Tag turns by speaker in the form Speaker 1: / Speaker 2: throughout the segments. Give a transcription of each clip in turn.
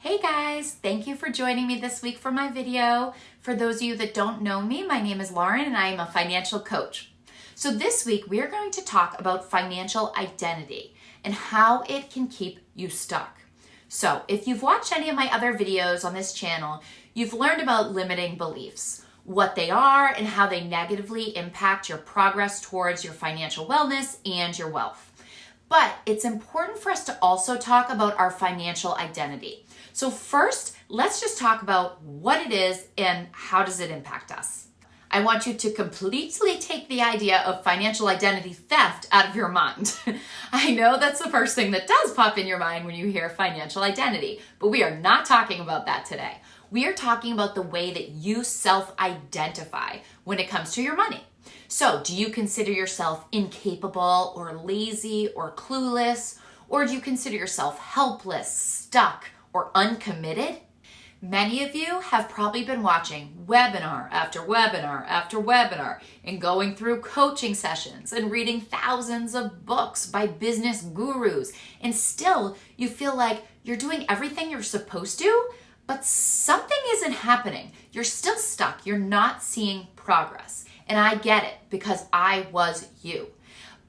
Speaker 1: Hey guys, thank you for joining me this week for my video. For those of you that don't know me, my name is Lauren and I am a financial coach. So this week we are going to talk about financial identity and how it can keep you stuck. So if you've watched any of my other videos on this channel, you've learned about limiting beliefs, what they are and how they negatively impact your progress towards your financial wellness and your wealth. But it's important for us to also talk about our financial identity. So first, let's just talk about what it is and how does it impact us. I want you to completely take the idea of financial identity theft out of your mind. I know that's the first thing that does pop in your mind when you hear financial identity, but we are not talking about that today. We are talking about the way that you self-identify when it comes to your money. So, do you consider yourself incapable or lazy or clueless? Or do you consider yourself helpless, stuck, or uncommitted? Many of you have probably been watching webinar after webinar after webinar and going through coaching sessions and reading thousands of books by business gurus. And still, you feel like you're doing everything you're supposed to, but something isn't happening. You're still stuck. You're not seeing progress. And I get it because I was you.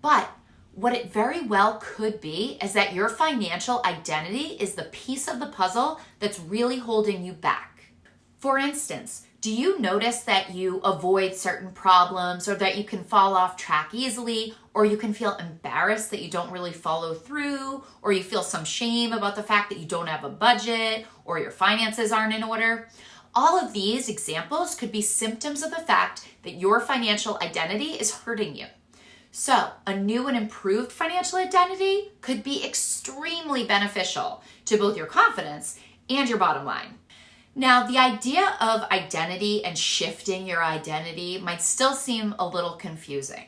Speaker 1: But what it very well could be is that your financial identity is the piece of the puzzle that's really holding you back. For instance, do you notice that you avoid certain problems or that you can fall off track easily, or you can feel embarrassed that you don't really follow through, or you feel some shame about the fact that you don't have a budget or your finances aren't in order? All of these examples could be symptoms of the fact that your financial identity is hurting you. So, a new and improved financial identity could be extremely beneficial to both your confidence and your bottom line. Now, the idea of identity and shifting your identity might still seem a little confusing.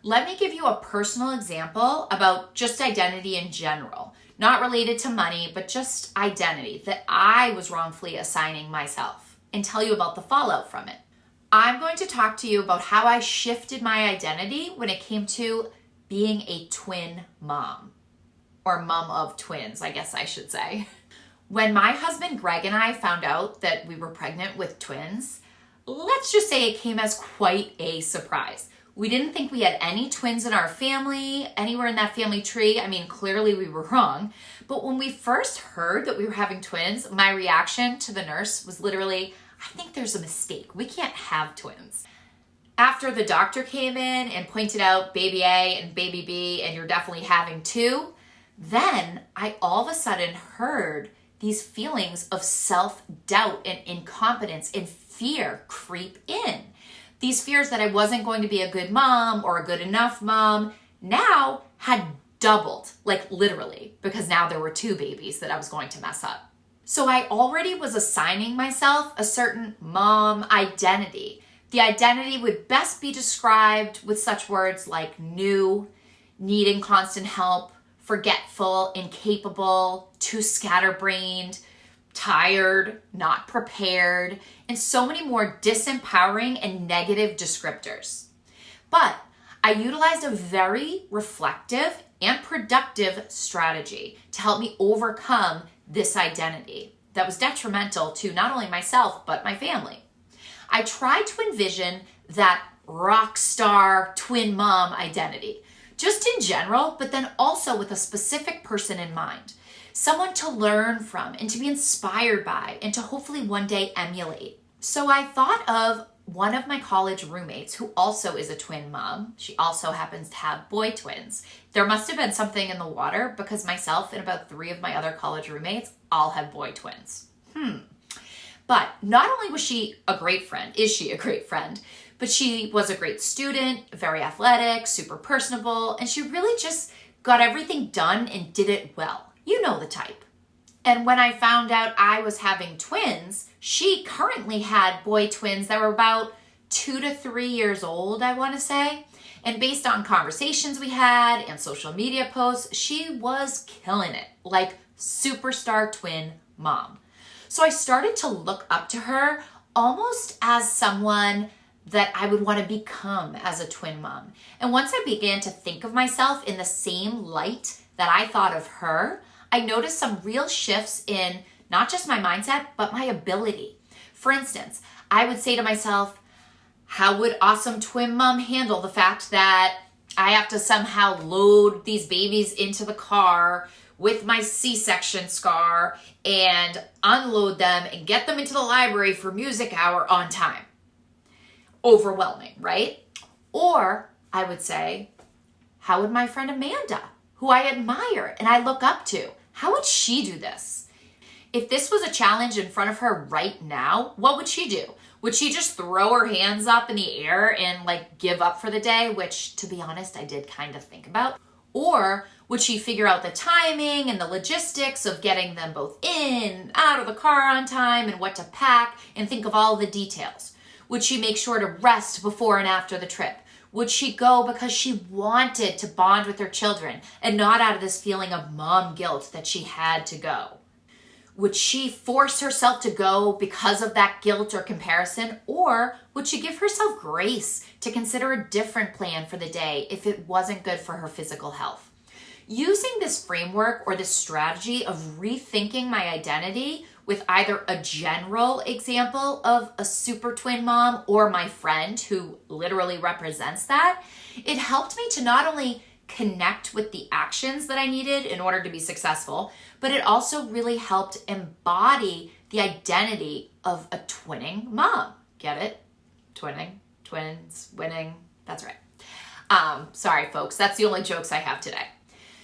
Speaker 1: Let me give you a personal example about just identity in general, not related to money, but just identity that I was wrongfully assigning myself, and tell you about the fallout from it. I'm going to talk to you about how I shifted my identity when it came to being a twin mom, or mom of twins, I guess I should say. When my husband Greg and I found out that we were pregnant with twins, let's just say it came as quite a surprise. We didn't think we had any twins in our family, anywhere in that family tree. I mean, clearly we were wrong. But when we first heard that we were having twins, my reaction to the nurse was literally, I think there's a mistake. We can't have twins. After the doctor came in and pointed out baby A and baby B, and you're definitely having two, then I all of a sudden heard these feelings of self-doubt and incompetence and fear creep in. These fears that I wasn't going to be a good mom or a good enough mom now had doubled, like literally, because now there were two babies that I was going to mess up. So I already was assigning myself a certain mom identity. The identity would best be described with such words like new, needing constant help, forgetful, incapable, too scatterbrained, tired, not prepared, and so many more disempowering and negative descriptors. But I utilized a very reflective and productive strategy to help me overcome this identity that was detrimental to not only myself, but my family. I tried to envision that rock star twin mom identity, just in general, but then also with a specific person in mind, someone to learn from and to be inspired by and to hopefully one day emulate. So I thought of one of my college roommates who also is a twin mom. She also happens to have boy twins. There must have been something in the water because myself and about 3 of my other college roommates all have boy twins. But not only was she a great friend, is she a great friend, but she was a great student, very athletic, super personable, and she really just got everything done and did it well. You know the type. And when I found out I was having twins, she currently had boy twins that were about 2 to 3 years old, I want to say. And based on conversations we had and social media posts, she was killing it, like superstar twin mom. So I started to look up to her almost as someone that I would want to become as a twin mom. And once I began to think of myself in the same light that I thought of her, I noticed some real shifts in not just my mindset, but my ability. For instance, I would say to myself, how would awesome twin mom handle the fact that I have to somehow load these babies into the car with my C-section scar and unload them and get them into the library for music hour on time? Overwhelming, right? Or I would say, how would my friend Amanda, who I admire and I look up to, how would she do this? If this was a challenge in front of her right now, what would she do? Would she just throw her hands up in the air and like give up for the day, which to be honest, I did kind of think about? Or would she figure out the timing and the logistics of getting them both in, out of the car on time and what to pack and think of all the details? Would she make sure to rest before and after the trip? Would she go because she wanted to bond with her children and not out of this feeling of mom guilt that she had to go? Would she force herself to go because of that guilt or comparison? Or would she give herself grace to consider a different plan for the day if it wasn't good for her physical health? Using this framework or this strategy of rethinking my identity with either a general example of a super twin mom or my friend who literally represents that, it helped me to not only connect with the actions that I needed in order to be successful, but it also really helped embody the identity of a twinning mom. Get it? Twinning, twins, winning. That's right. Sorry, folks. That's the only jokes I have today.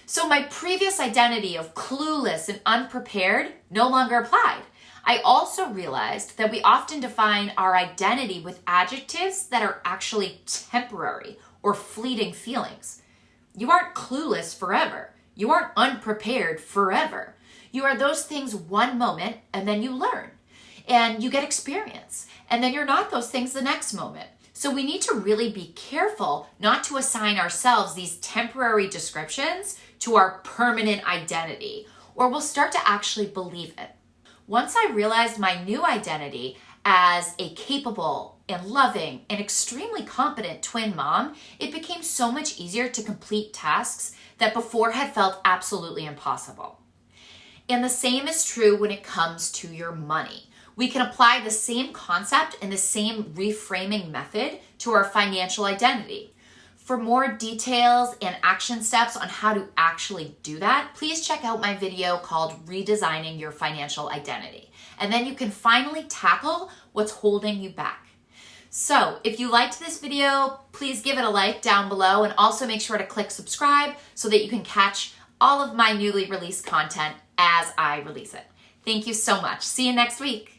Speaker 1: So my previous identity of clueless and unprepared no longer applied. I also realized that we often define our identity with adjectives that are actually temporary or fleeting feelings. You aren't clueless forever. You aren't unprepared forever. You are those things one moment and then you learn and you get experience. And then you're not those things the next moment. So we need to really be careful not to assign ourselves these temporary descriptions to our permanent identity, or we'll start to actually believe it. Once I realized my new identity as a capable and loving and extremely competent twin mom, it became so much easier to complete tasks that before had felt absolutely impossible. And the same is true when it comes to your money. We can apply the same concept and the same reframing method to our financial identity. For more details and action steps on how to actually do that, please check out my video called Redesigning Your Financial Identity. And then you can finally tackle what's holding you back. So if you liked this video, please give it a like down below and also make sure to click subscribe so that you can catch all of my newly released content as I release it. Thank you so much. See you next week.